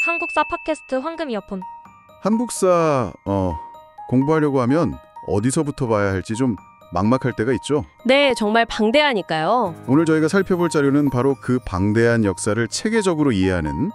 한국사 팟캐스트 황금 이어폰. 한국사 공부하려고 하면 어디서부터 봐야 할지 좀 막막할 때가 있죠. 네, 정말 방대하니까요. 오늘 저희가 살펴볼 자료는 바로 그 방대한 역사를 체계적으로 이해하는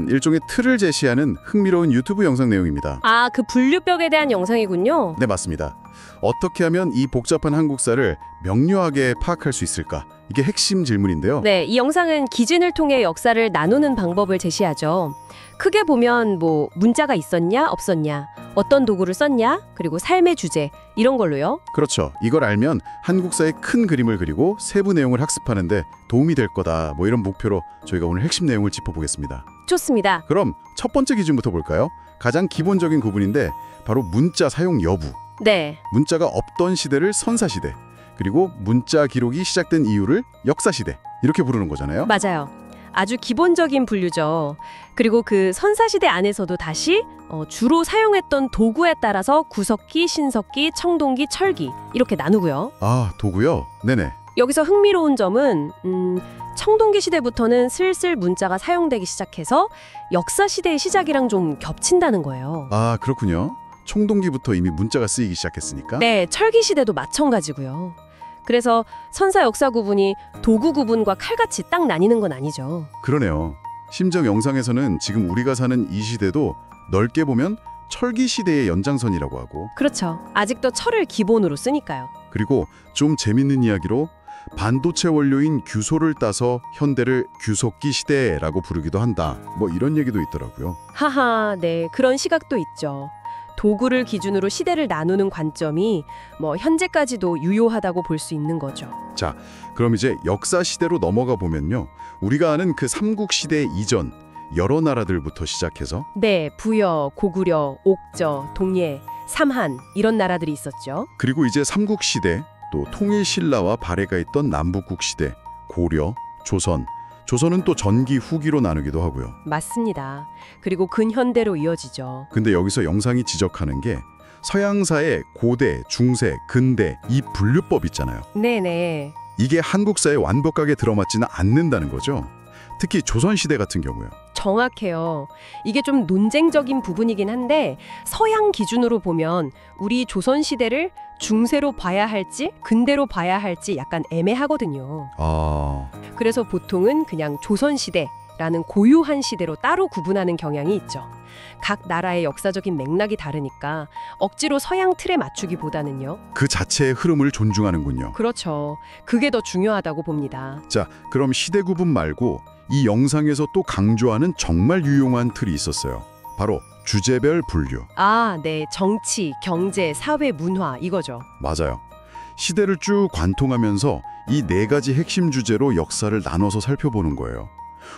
일종의 틀을 제시하는 흥미로운 유튜브 영상 내용입니다. 아, 그 분류벽에 대한 영상이군요. 네, 맞습니다. 어떻게 하면 이 복잡한 한국사를 명료하게 파악할 수 있을까? 이게 핵심 질문인데요. 네, 이 영상은 기진을 통해 역사를 나누는 방법을 제시하죠. 크게 보면 문자가 있었냐, 없었냐, 어떤 도구를 썼냐, 그리고 삶의 주제 이런 걸로요. 그렇죠. 이걸 알면 한국사의 큰 그림을 그리고 세부 내용을 학습하는데 도움이 될 거다. 이런 목표로 저희가 오늘 핵심 내용을 짚어보겠습니다. 좋습니다. 그럼 첫 번째 기준부터 볼까요? 가장 기본적인 구분인데 바로 문자 사용 여부. 네. 문자가 없던 시대를 선사시대, 그리고 문자 기록이 시작된 이유를 역사시대 이렇게 부르는 거잖아요. 맞아요. 아주 기본적인 분류죠. 그리고 그 선사시대 안에서도 다시 주로 사용했던 도구에 따라서 구석기, 신석기, 청동기, 철기 이렇게 나누고요. 아, 도구요? 네네. 여기서 흥미로운 점은 청동기 시대부터는 슬슬 문자가 사용되기 시작해서 역사시대의 시작이랑 좀 겹친다는 거예요. 아, 그렇군요. 청동기부터 이미 문자가 쓰이기 시작했으니까. 네, 철기 시대도 마찬가지고요. 그래서 선사 역사 구분이 도구 구분과 칼같이 딱 나뉘는 건 아니죠. 그러네요. 심지어 영상에서는 지금 우리가 사는 이 시대도 넓게 보면 철기 시대의 연장선이라고 하고, 그렇죠. 아직도 철을 기본으로 쓰니까요. 그리고 좀 재밌는 이야기로 반도체 원료인 규소를 따서 현대를 규석기 시대라고 부르기도 한다. 이런 얘기도 있더라고요. 하하, 네, 그런 시각도 있죠. 도구를 기준으로 시대를 나누는 관점이 현재까지도 유효하다고 볼 수 있는 거죠. 자, 그럼 이제 역사 시대로 넘어가 보면요. 우리가 아는 그 삼국시대 이전 여러 나라들부터 시작해서 네, 부여, 고구려, 옥저, 동예, 삼한 이런 나라들이 있었죠. 그리고 이제 삼국시대, 또 통일신라와 발해가 있던 남북국시대, 고려, 조선, 조선은 또 전기 후기로 나누기도 하고요. 맞습니다. 그리고 근현대로 이어지죠. 근데 여기서 영상이 지적하는 게 서양사의 고대, 중세, 근대 이 분류법 있잖아요. 네네. 이게 한국사에 완벽하게 들어맞지는 않는다는 거죠. 특히 조선시대 같은 경우요. 정확해요. 이게 좀 논쟁적인 부분이긴 한데 서양 기준으로 보면 우리 조선시대를 중세로 봐야 할지 근대로 봐야 할지 약간 애매하거든요. 아, 그래서 보통은 그냥 조선시대라는 고유한 시대로 따로 구분하는 경향이 있죠. 각 나라의 역사적인 맥락이 다르니까 억지로 서양 틀에 맞추기보다는요. 그 자체의 흐름을 존중하는군요. 그렇죠. 그게 더 중요하다고 봅니다. 자, 그럼 시대 구분 말고 이 영상에서 또 강조하는 정말 유용한 틀이 있었어요. 바로 주제별 분류. 아, 네. 정치, 경제, 사회, 문화 이거죠. 맞아요. 시대를 쭉 관통하면서 이 네 가지 핵심 주제로 역사를 나눠서 살펴보는 거예요.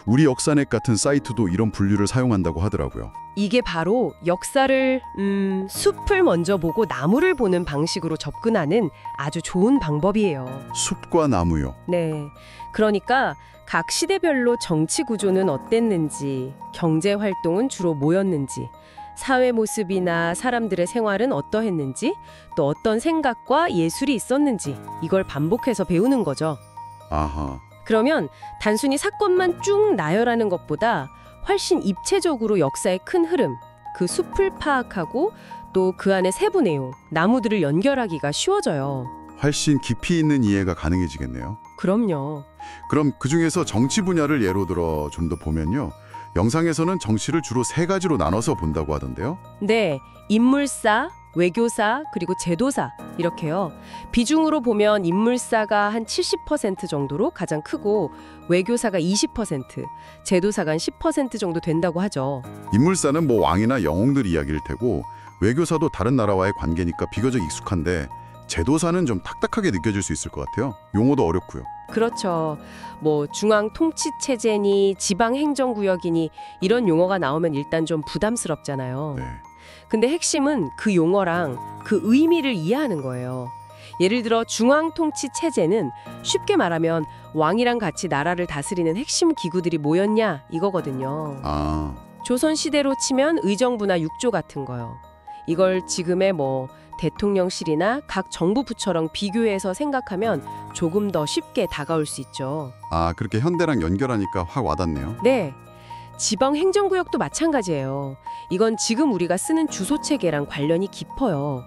우리 역사넷 같은 사이트도 이런 분류를 사용한다고 하더라고요. 이게 바로 역사를 숲을 먼저 보고 나무를 보는 방식으로 접근하는 아주 좋은 방법이에요. 숲과 나무요. 네. 그러니까 각 시대별로 정치 구조는 어땠는지, 경제 활동은 주로 뭐였는지, 사회 모습이나 사람들의 생활은 어떠했는지, 또 어떤 생각과 예술이 있었는지 이걸 반복해서 배우는 거죠. 아하. 그러면 단순히 사건만 쭉 나열하는 것보다 훨씬 입체적으로 역사의 큰 흐름, 그 숲을 파악하고 또 그 안의 세부 내용, 나무들을 연결하기가 쉬워져요. 훨씬 깊이 있는 이해가 가능해지겠네요. 그럼요. 그럼 그중에서 정치 분야를 예로 들어 좀 더 보면요. 영상에서는 정치를 주로 세 가지로 나눠서 본다고 하던데요. 네, 인물사, 외교사, 그리고 제도사 이렇게요. 비중으로 보면 인물사가 한 70% 정도로 가장 크고 외교사가 20%, 제도사가 한 10% 정도 된다고 하죠. 인물사는 왕이나 영웅들 이야기일 테고 외교사도 다른 나라와의 관계니까 비교적 익숙한데 제도사는 좀 딱딱하게 느껴질 수 있을 것 같아요. 용어도 어렵고요. 그렇죠. 중앙 통치 체제니 지방 행정구역이니 이런 용어가 나오면 일단 좀 부담스럽잖아요. 네. 근데 핵심은 그 용어랑 그 의미를 이해하는 거예요. 예를 들어 중앙 통치 체제는 쉽게 말하면 왕이랑 같이 나라를 다스리는 핵심 기구들이 뭐였냐 이거거든요. 아, 조선 시대로 치면 의정부나 육조 같은 거요. 이걸 지금의 대통령실이나 각 정부 부처랑 비교해서 생각하면 조금 더 쉽게 다가올 수 있죠. 그렇게 현대랑 연결하니까 확 와닿네요. 네. 지방 행정구역도 마찬가지예요. 이건 지금 우리가 쓰는 주소 체계랑 관련이 깊어요.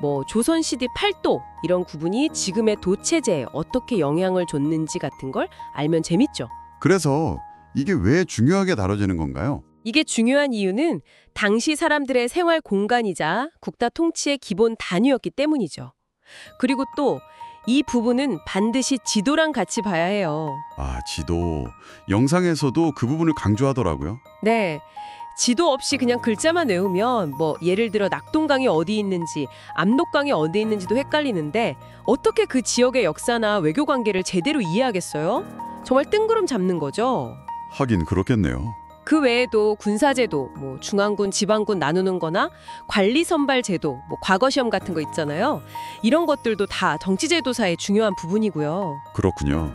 뭐 조선시대 팔도 이런 구분이 지금의 도체제에 어떻게 영향을 줬는지 같은 걸 알면 재밌죠. 그래서 이게 왜 중요하게 다뤄지는 건가요? 이게 중요한 이유는 당시 사람들의 생활 공간이자 국가 통치의 기본 단위였기 때문이죠. 그리고 또 이 부분은 반드시 지도랑 같이 봐야 해요. 아, 지도. 영상에서도 그 부분을 강조하더라고요. 네. 지도 없이 그냥 글자만 외우면 뭐 예를 들어 낙동강이 어디 있는지 압록강이 어디 있는지도 헷갈리는데 어떻게 그 지역의 역사나 외교 관계를 제대로 이해하겠어요? 정말 뜬구름 잡는 거죠. 하긴 그렇겠네요. 그 외에도 군사제도, 뭐 중앙군, 지방군 나누는 거나 관리선발제도, 뭐 과거시험 같은 거 있잖아요. 이런 것들도 다 정치제도사의 중요한 부분이고요. 그렇군요.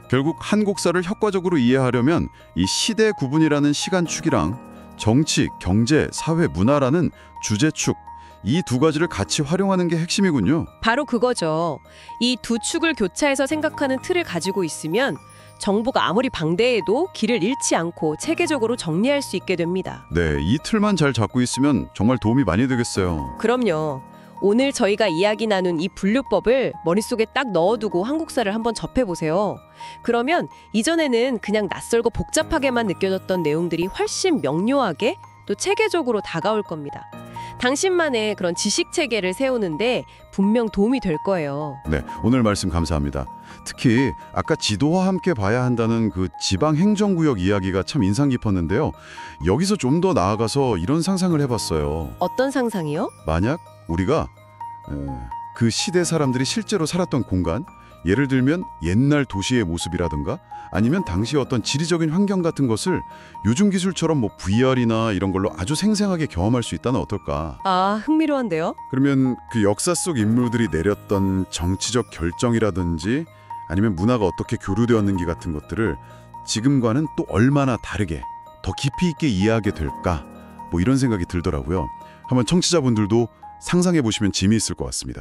결국 한국사를 효과적으로 이해하려면 이 시대 구분이라는 시간축이랑 정치, 경제, 사회, 문화라는 주제축, 이 두 가지를 같이 활용하는 게 핵심이군요. 바로 그거죠. 이 두 축을 교차해서 생각하는 틀을 가지고 있으면 정보가 아무리 방대해도 길을 잃지 않고 체계적으로 정리할 수 있게 됩니다. 네, 이 틀만 잘 잡고 있으면 정말 도움이 많이 되겠어요. 그럼요. 오늘 저희가 이야기 나눈 이 분류법을 머릿속에 딱 넣어두고 한국사를 한번 접해보세요. 그러면 이전에는 그냥 낯설고 복잡하게만 느껴졌던 내용들이 훨씬 명료하게 또 체계적으로 다가올 겁니다. 당신만의 그런 지식 체계를 세우는데 분명 도움이 될 거예요. 네, 오늘 말씀 감사합니다. 특히 아까 지도와 함께 봐야 한다는 그 지방 행정구역 이야기가 참 인상 깊었는데요. 여기서 좀 더 나아가서 이런 상상을 해봤어요. 어떤 상상이요? 만약 우리가 그 시대 사람들이 실제로 살았던 공간, 예를 들면 옛날 도시의 모습이라든가 아니면 당시 어떤 지리적인 환경 같은 것을 요즘 기술처럼 뭐 VR이나 이런 걸로 아주 생생하게 경험할 수 있다면 어떨까? 아, 흥미로운데요? 그러면 그 역사 속 인물들이 내렸던 정치적 결정이라든지 아니면 문화가 어떻게 교류되었는지 같은 것들을 지금과는 또 얼마나 다르게 더 깊이 있게 이해하게 될까? 뭐 이런 생각이 들더라고요. 한번 청취자분들도 상상해 보시면 재미있을 것 같습니다.